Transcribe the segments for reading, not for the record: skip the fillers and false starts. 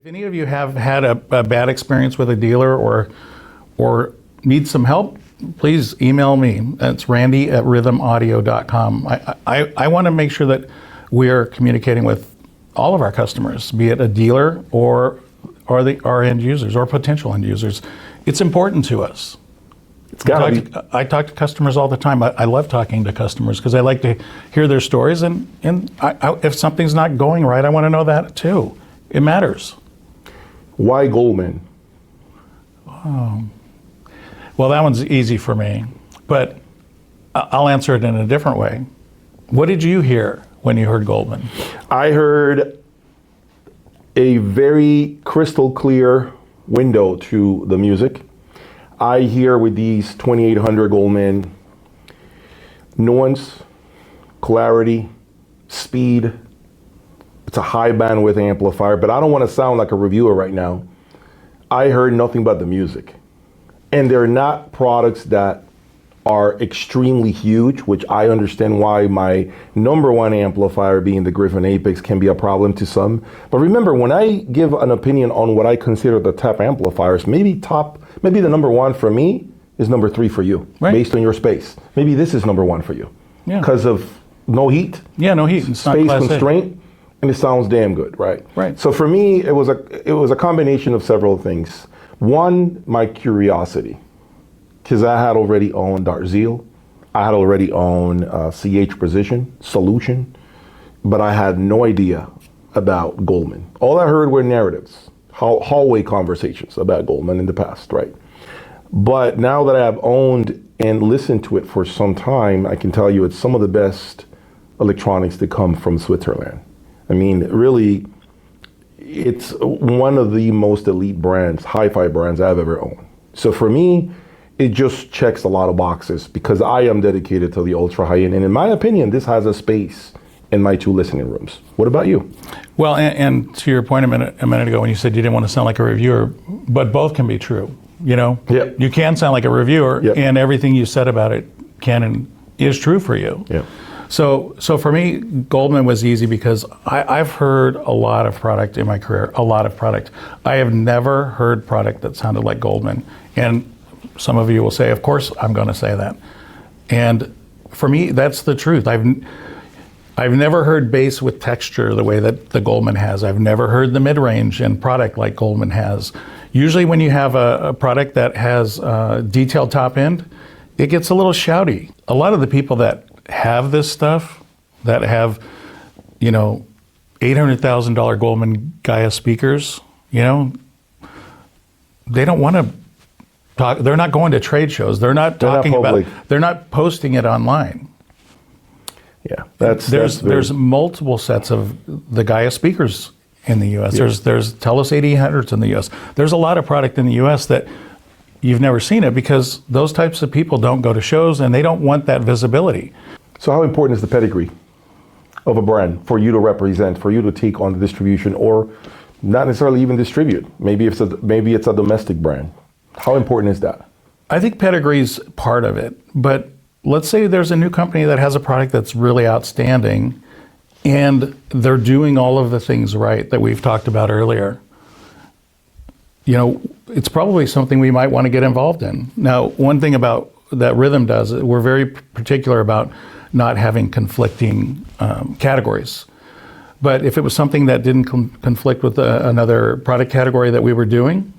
If any of you have had a bad experience with a dealer or need some help, please email me. It's randy@rhythmaudio.com. I want to make sure that we are communicating with all of our customers, be it a dealer or our end users or potential end users. It's important to us. I talk to customers all the time. I love talking to customers because I like to hear their stories, and if something's not going right, I want to know that too. It matters. Why Goldman? Oh. Well, that one's easy for me, but I'll answer it in a different way. What did you hear when you heard Goldman? I heard a very crystal clear window to the music. I hear with these 2800 Goldman nuance, clarity, speed. It's a high bandwidth amplifier, but I don't want to sound like a reviewer right now. I heard nothing but the music. And they're not products that are extremely huge, which I understand why my number one amplifier being the Griffin Apex can be a problem to some. But remember, when I give an opinion on what I consider the top amplifiers, maybe the number one for me is number three for you, right, based on your space. Maybe this is number one for you because of no heat. Yeah, no heat. It's space constraint. And it sounds damn good, right? Right. So for me, it was a combination of several things. One, my curiosity, because I had already owned Darzeal, I had already owned CH Precision Solution, but I had no idea about Goldman. All I heard were narratives, hallway conversations about Goldman in the past, right? But now that I have owned and listened to it for some time, I can tell you it's some of the best electronics that come from Switzerland. I mean, really, it's one of the most elite brands, hi-fi brands I've ever owned. So for me, it just checks a lot of boxes because I am dedicated to the ultra high end. And in my opinion, this has a space in my two listening rooms. What about you? Well, and to your point a minute ago when you said you didn't want to sound like a reviewer, but both can be true. You know, yep. You can sound like a reviewer, yep, and everything you said about it can and is true for you. Yep. So for me, Goldman was easy because I've heard a lot of product in my career, a lot of product. I have never heard product that sounded like Goldman. And some of you will say, of course I'm going to say that. And for me, that's the truth. I've never heard bass with texture the way that the Goldman has. I've never heard the mid-range and product like Goldman has. Usually when you have a product that has detailed top end, it gets a little shouty. A lot of the people that have this stuff, that have, $800,000 Goldman Gaia speakers, they don't want to talk. They're not going to trade shows. They're not talking about. They're not posting it online. Yeah, there's multiple sets of the Gaia speakers in the U.S. Yeah. There's Telos 8800s in the U.S. There's a lot of product in the U.S. that you've never seen it because those types of people don't go to shows and they don't want that visibility. So how important is the pedigree of a brand for you to represent, for you to take on the distribution, or not necessarily even distribute? Maybe it's a domestic brand. How important is that? I think pedigree's part of it, but let's say there's a new company that has a product that's really outstanding and they're doing all of the things right that we've talked about earlier. It's probably something we might want to get involved in. Now, one thing about that Rhythm does, we're very particular about not having conflicting categories. But if it was something that didn't conflict with another product category that we were doing,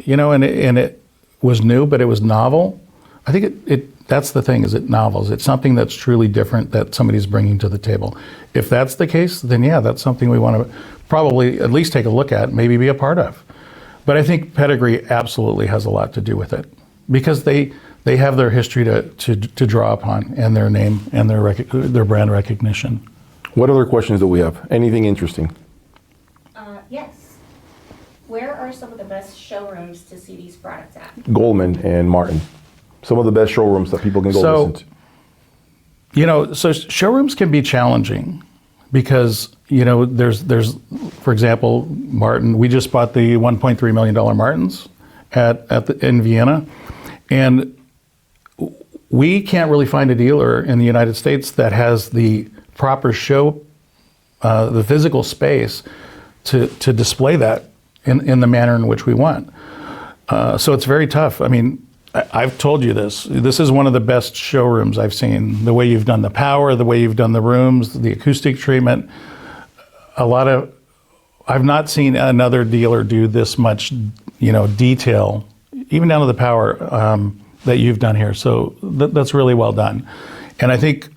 and it was new, but it was novel, I think that's the thing, is it novel? Is it something that's truly different that somebody's bringing to the table? If that's the case, then yeah, that's something we want to probably at least take a look at, maybe be a part of. But I think pedigree absolutely has a lot to do with it because they have their history to draw upon and their name and their brand recognition. What other questions do we have? Anything interesting? Yes. Where are some of the best showrooms to see these products at? Goldman and Marten. Some of the best showrooms that people can go listen to. So showrooms can be challenging because, there's, for example, Marten. We just bought the $1.3 million Martens in Vienna. And we can't really find a dealer in the United States that has the proper show, the physical space to display that in the manner in which we want. So it's very tough. I mean, I've told you this. This is one of the best showrooms I've seen. The way you've done the power, the way you've done the rooms, the acoustic treatment. I've not seen another dealer do this much, detail, even down to the power that you've done here. So that's really well done. And I think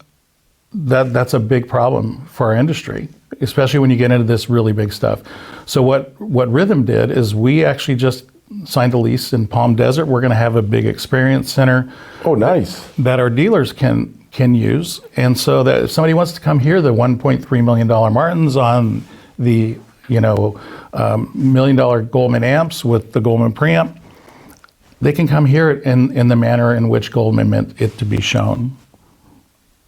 that's a big problem for our industry, especially when you get into this really big stuff. So what Rhythm did is we actually just signed a lease in Palm Desert. We're going to have a big experience center. Oh, nice. That our dealers can use. And so that if somebody wants to come hear the $1.3 million Martens on the $1 million Goldman amps with the Goldman preamp, they can come hear it in the manner in which Goldman meant it to be shown.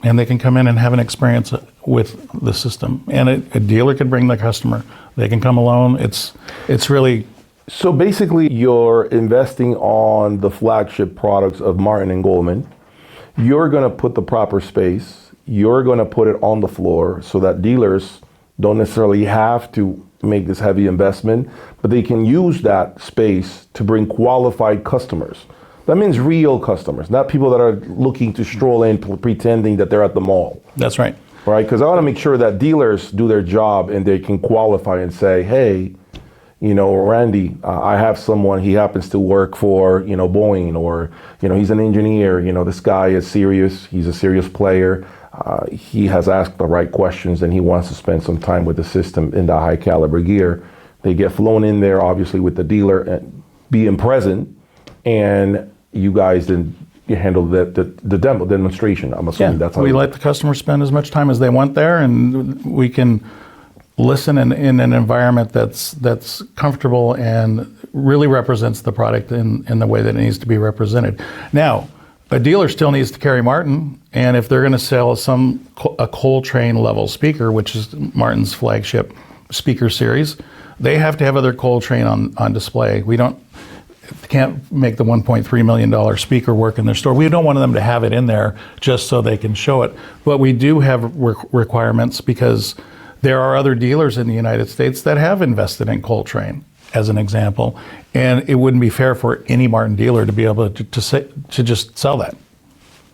And they can come in and have an experience with the system. And a dealer could bring the customer. They can come alone. It's really... So basically, you're investing on the flagship products of Marten and Goldman. You're going to put the proper space. You're going to put it on the floor so that dealers don't necessarily have to make this heavy investment, but they can use that space to bring qualified customers. That means real customers, not people that are looking to stroll in pretending that they're at the mall. That's right. Right? Because I want to make sure that dealers do their job and they can qualify and say, hey, Randy, I have someone, he happens to work for, Boeing, or, he's an engineer, this guy is serious, he's a serious player, he has asked the right questions and he wants to spend some time with the system in the high caliber gear. They get flown in there, obviously, with the dealer and being present, and you guys then you handle the demonstration. I'm assuming that's how we let the customer spend as much time as they want there, and we can listen in an environment that's comfortable and really represents the product in the way that it needs to be represented. Now, a dealer still needs to carry Marten, and if they're going to sell a Coltrane level speaker, which is Marten's flagship speaker series, they have to have other Coltrane on display. We can't make the $1.3 million speaker work in their store. We don't want them to have it in there just so they can show it. But we do have requirements because there are other dealers in the United States that have invested in Coltrane, as an example, and it wouldn't be fair for any Marten dealer to be able to just sell that.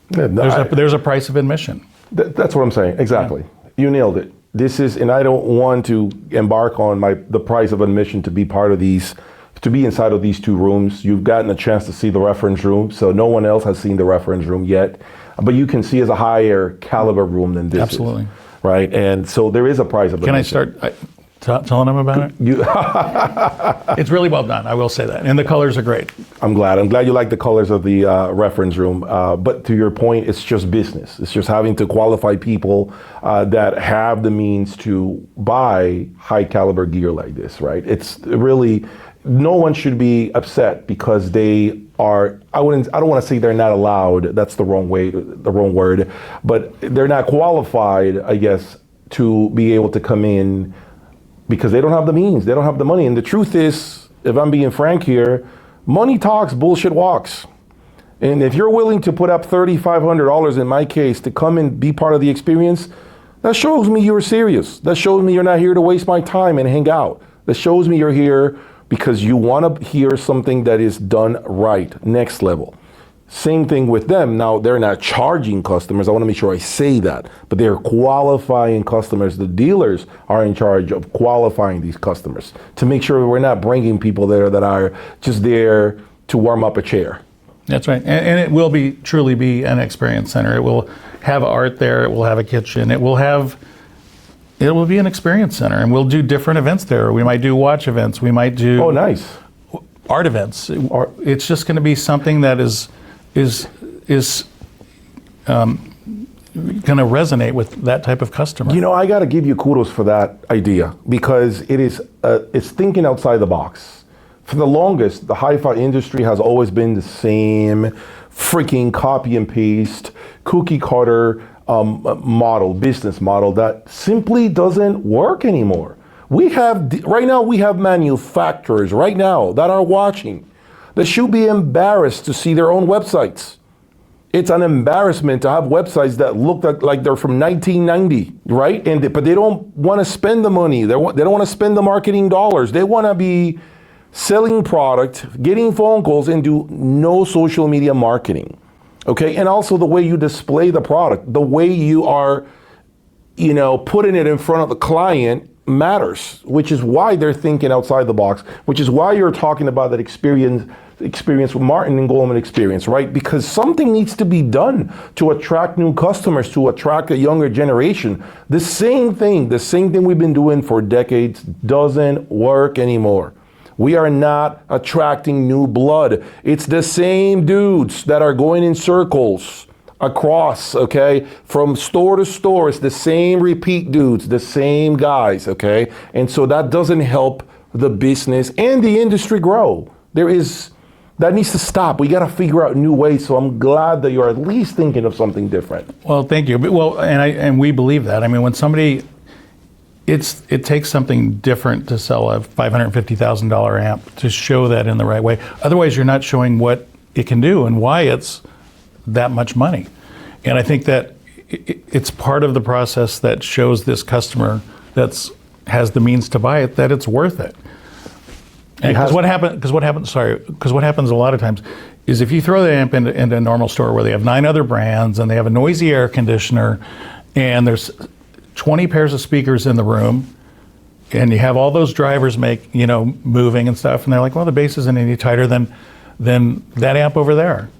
There's a price of admission. That's what I'm saying. Exactly. You nailed it. This is, and I don't want to embark on the price of admission to be part of these, to be inside of these two rooms. You've gotten a chance to see the reference room, so no one else has seen the reference room yet, but you can see it's a higher caliber room than this. Absolutely. Is, right? And so there is a price of admission. Can I start telling them about it? It's really well done, I will say that. And the colors are great. I'm glad you like the colors of the reference room. But to your point, it's just business. It's just having to qualify people that have the means to buy high caliber gear like this, right? It's really, no one should be upset because they are, I don't want to say they're not allowed, that's the wrong word, but they're not qualified, I guess, to be able to come in because they don't have the means, they don't have the money. And the truth is, if I'm being frank here, money talks, bullshit walks. And if you're willing to put up $3,500 in my case to come and be part of the experience, that shows me you're serious. That shows me you're not here to waste my time and hang out. That shows me you're here because you want to hear something that is done right, next level. Same thing with them. Now, they're not charging customers. I want to make sure I say that. But they're qualifying customers. The dealers are in charge of qualifying these customers to make sure we're not bringing people there that are just there to warm up a chair. That's right. And it will truly be an experience center. It will have art there. It will have a kitchen. It will be an experience center. And we'll do different events there. We might do watch events. We might do art events. It's just going to be something that is going to resonate with that type of customer. I got to give you kudos for that idea because it's thinking outside the box. For the longest, the hi-fi industry has always been the same freaking copy and paste, cookie cutter business model that simply doesn't work anymore. Right now we have manufacturers right now that are watching that should be embarrassed to see their own websites. It's an embarrassment to have websites that look like they're from 1990, right? But they don't want to spend the money. They don't want to spend the marketing dollars. They want to be selling product, getting phone calls, and do no social media marketing. Okay, and also the way you display the product, the way you are, putting it in front of the client matters, which is why they're thinking outside the box, which is why you're talking about that experience with Marten and Goldman experience, right? Because something needs to be done to attract new customers, to attract a younger generation. The same thing we've been doing for decades doesn't work anymore. We are not attracting new blood. It's the same dudes that are going in circles across, okay, from store to store. It's the same repeat dudes, the same guys, okay? And so that doesn't help the business and the industry grow. That needs to stop. We got to figure out new ways. So I'm glad that you're at least thinking of something different. Well, thank you. Well, and we believe that. I mean, when somebody, it takes something different to sell a $550,000 amp to show that in the right way. Otherwise, you're not showing what it can do and why it's that much money. And I think that it's part of the process that shows this customer has the means to buy it that it's worth it. Because what happens a lot of times is if you throw the amp into a normal store where they have 9 other brands and they have a noisy air conditioner and there's 20 pairs of speakers in the room and you have all those drivers moving and stuff, and they're like, well, the bass isn't any tighter than that amp over there.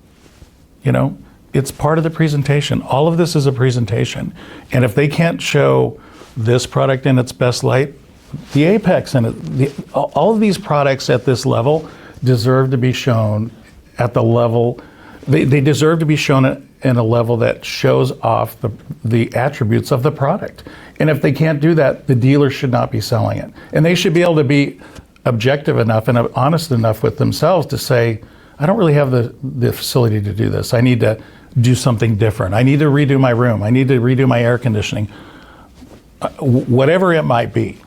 It's part of the presentation. All of this is a presentation. And if they can't show this product in its best light, the Apex and all of these products at this level deserve to be shown at the level, they deserve to be shown in a level that shows off the attributes of the product. And if they can't do that, the dealer should not be selling it. And they should be able to be objective enough and honest enough with themselves to say, I don't really have the facility to do this. I need to do something different. I need to redo my room. I need to redo my air conditioning. Whatever it might be.